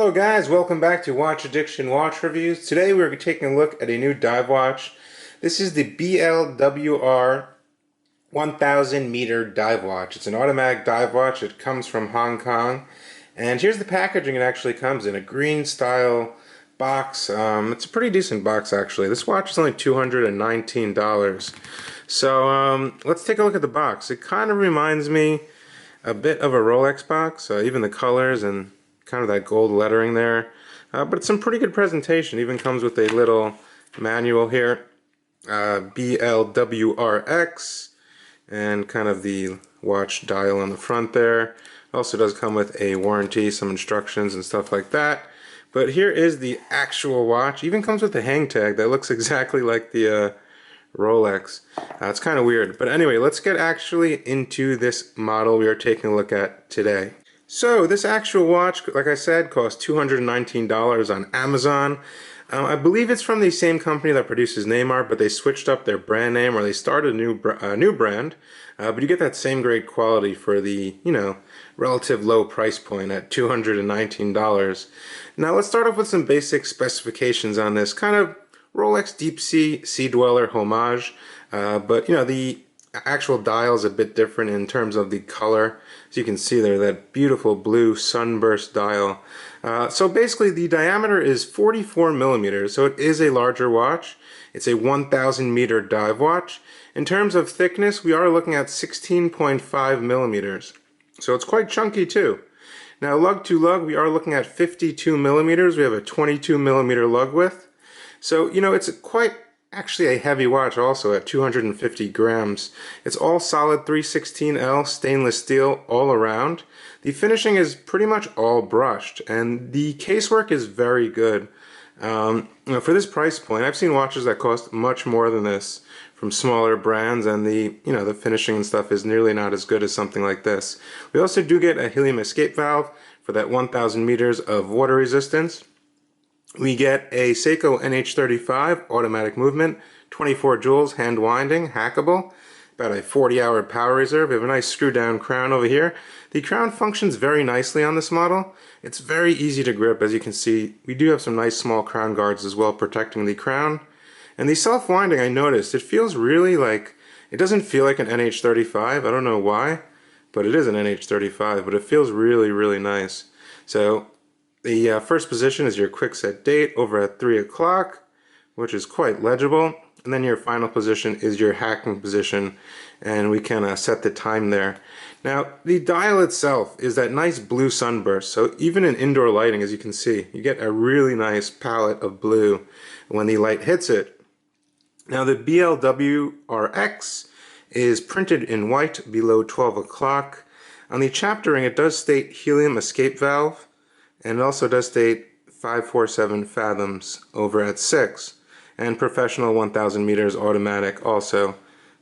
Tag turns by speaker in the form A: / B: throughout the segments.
A: Hello guys, welcome back to Watch Addiction Watch Reviews. Today we're taking a look at a new dive watch. This is the BLWR 1000 meter dive watch. It's an automatic dive watch. It comes from Hong Kong. And here's the packaging it actually comes in, a green style box. It's a pretty decent box actually. This watch is only $219. So let's take a look at the box. It kind of reminds me a bit of a Rolex box, even the colors and kind of that gold lettering there, but it's some pretty good presentation. Even comes with a little manual here, BLWRX, and kind of the watch dial on the front there. Also does come with a warranty, some instructions and stuff like that. But here is the actual watch. Even comes with a hang tag that looks exactly like the Rolex. It's kind of weird, but anyway, let's get actually into this model we are taking a look at today. So this actual watch, like I said, costs $219 on Amazon. I believe it's from the same company that produces Neymar, but they switched up their brand name, or they started a new brand. But you get that same great quality for the, relative low price point at $219. Now let's start off with some basic specifications on this. Kind of Rolex Deep Sea Dweller homage, but the actual dial is a bit different in terms of the color. As you can see there, that beautiful blue sunburst dial. So basically the diameter is 44 millimeters, so it is a larger watch. It's a 1000 meter dive watch. In terms of thickness, we are looking at 16.5 millimeters. So it's quite chunky too. Now lug to lug, we are looking at 52 millimeters. We have a 22 millimeter lug width. So, it's quite actually a heavy watch also at 250 grams. It's all solid 316L stainless steel all around. The finishing is pretty much all brushed, and the casework is very good. For this price point, I've seen watches that cost much more than this from smaller brands, and the finishing and stuff is nearly not as good as something like this. We also do get a helium escape valve for that 1000 meters of water resistance. We get a Seiko NH35 automatic movement, 24 joules hand winding, hackable, about a 40-hour power reserve. We have a nice screw down crown over here. The crown functions very nicely on this model. It's very easy to grip, as you can see. We do have some nice small crown guards as well protecting the crown. And the self-winding, I noticed, it feels really like, it doesn't feel like an NH35. I don't know why, but it is an NH35, but it feels really, really nice. So the first position is your quick set date over at 3 o'clock, which is quite legible. And then your final position is your hacking position, and we can set the time there. Now, the dial itself is that nice blue sunburst, so even in indoor lighting, as you can see, you get a really nice palette of blue when the light hits it. Now, the BLWRX is printed in white below 12 o'clock. On the chapter ring, it does state helium escape valve, and it also does state 547 fathoms over at 6, and professional 1000 meters automatic also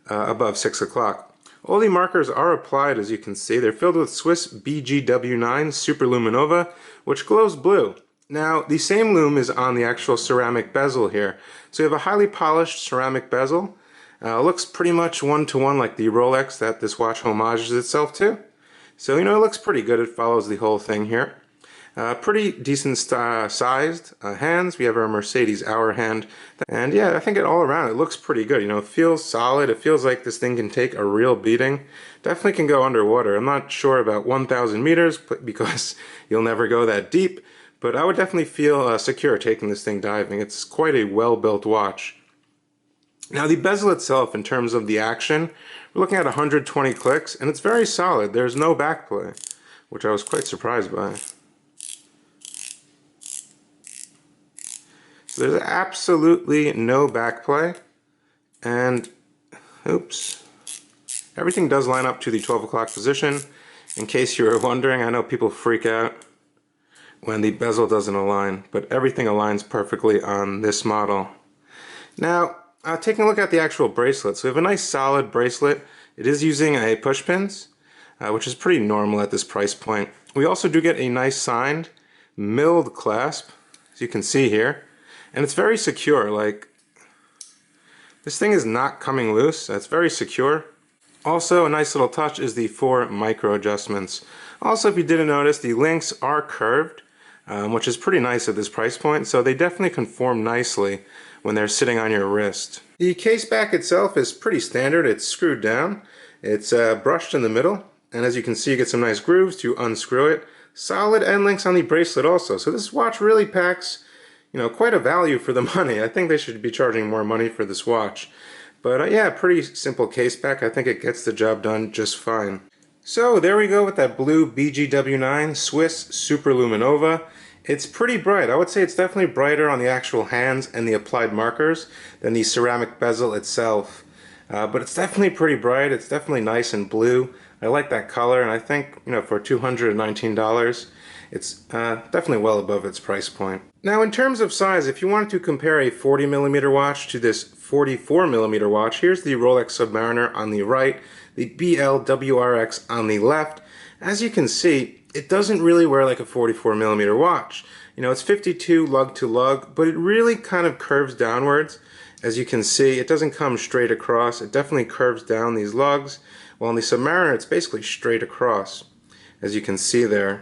A: above 6 o'clock. All the markers are applied, as you can see. They're filled with Swiss BGW9 Superluminova, which glows blue. Now, the same lume is on the actual ceramic bezel here. So you have a highly polished ceramic bezel. Looks pretty much one-to-one like the Rolex that this watch homages itself to. So, it looks pretty good. It follows the whole thing here. Pretty decent sized hands. We have our Mercedes hour hand, and yeah, I think all around it looks pretty good. It feels solid. It feels like this thing can take a real beating. Definitely can go underwater. I'm not sure about 1000 meters because you'll never go that deep, but I would definitely feel secure taking this thing diving. It's quite a well-built watch. Now the bezel itself, in terms of the action, we're looking at 120 clicks, and it's very solid. There's no backplay, which I was quite surprised by. There's absolutely no backplay, and oops, everything does line up to the 12 o'clock position. In case you were wondering, I know people freak out when the bezel doesn't align, but everything aligns perfectly on this model. Now, taking a look at the actual bracelet. So we have a nice solid bracelet. It is using a push pins, which is pretty normal at this price point. We also do get a nice signed milled clasp, as you can see here. And it's very secure. Like, this thing is not coming loose. That's very secure. Also, a nice little touch is the 4 micro adjustments. Also, if you didn't notice, the links are curved. which is pretty nice at this price point. So they definitely conform nicely when they're sitting on your wrist. The case back itself is pretty standard. It's screwed down. It's brushed in the middle, and as you can see, you get some nice grooves to unscrew it. Solid end links on the bracelet also. So this watch really packs, you know, quite a value for the money. I think they should be charging more money for this watch. But yeah, pretty simple case back. I think it gets the job done just fine. So there we go with that blue BGW9 Swiss Super Luminova. It's pretty bright. I would say it's definitely brighter on the actual hands and the applied markers than the ceramic bezel itself. But it's definitely pretty bright. It's definitely nice and blue. I like that color, and I think, you know, for $219, it's definitely well above its price point. Now, in terms of size, if you wanted to compare a 40mm watch to this 44mm watch, here's the Rolex Submariner on the right, the BLWRX on the left. As you can see, it doesn't really wear like a 44mm watch. You know, it's 52 lug to lug, but it really kind of curves downwards. As you can see, it doesn't come straight across. It definitely curves down these lugs. While on the Submariner, it's basically straight across, as you can see there.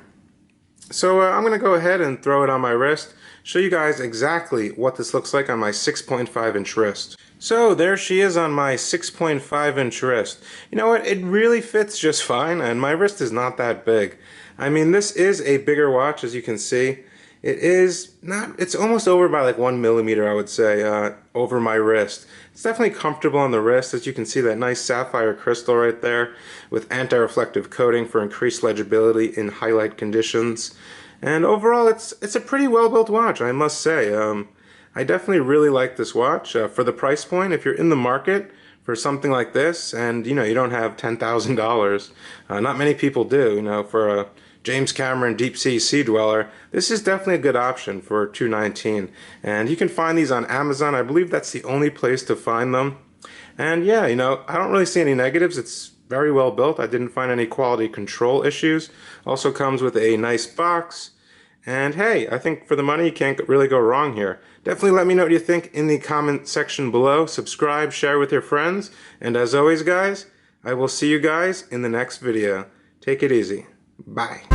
A: So I'm going to go ahead and throw it on my wrist, show you guys exactly what this looks like on my 6.5-inch wrist. So there she is on my 6.5-inch wrist. You know what, it really fits just fine, and my wrist is not that big. I mean, this is a bigger watch, as you can see. It is not, it's almost over by like 1mm, I would say, over my wrist. It's definitely comfortable on the wrist. As you can see, that nice sapphire crystal right there with anti-reflective coating for increased legibility in highlight conditions. And overall, it's a pretty well-built watch, I must say. I definitely really like this watch. For the price point, if you're in the market for something like this, and you know, you don't have $10,000, not many people do, you know, for a James Cameron Deep Sea Sea Dweller, this is definitely a good option for $219. And you can find these on Amazon. I believe that's the only place to find them. And yeah, you know, I don't really see any negatives. It's very well built. I didn't find any quality control issues. Also comes with a nice box. And hey, I think for the money, you can't really go wrong here. Definitely let me know what you think in the comment section below. Subscribe, share with your friends. And as always, guys, I will see you guys in the next video. Take it easy. Bye.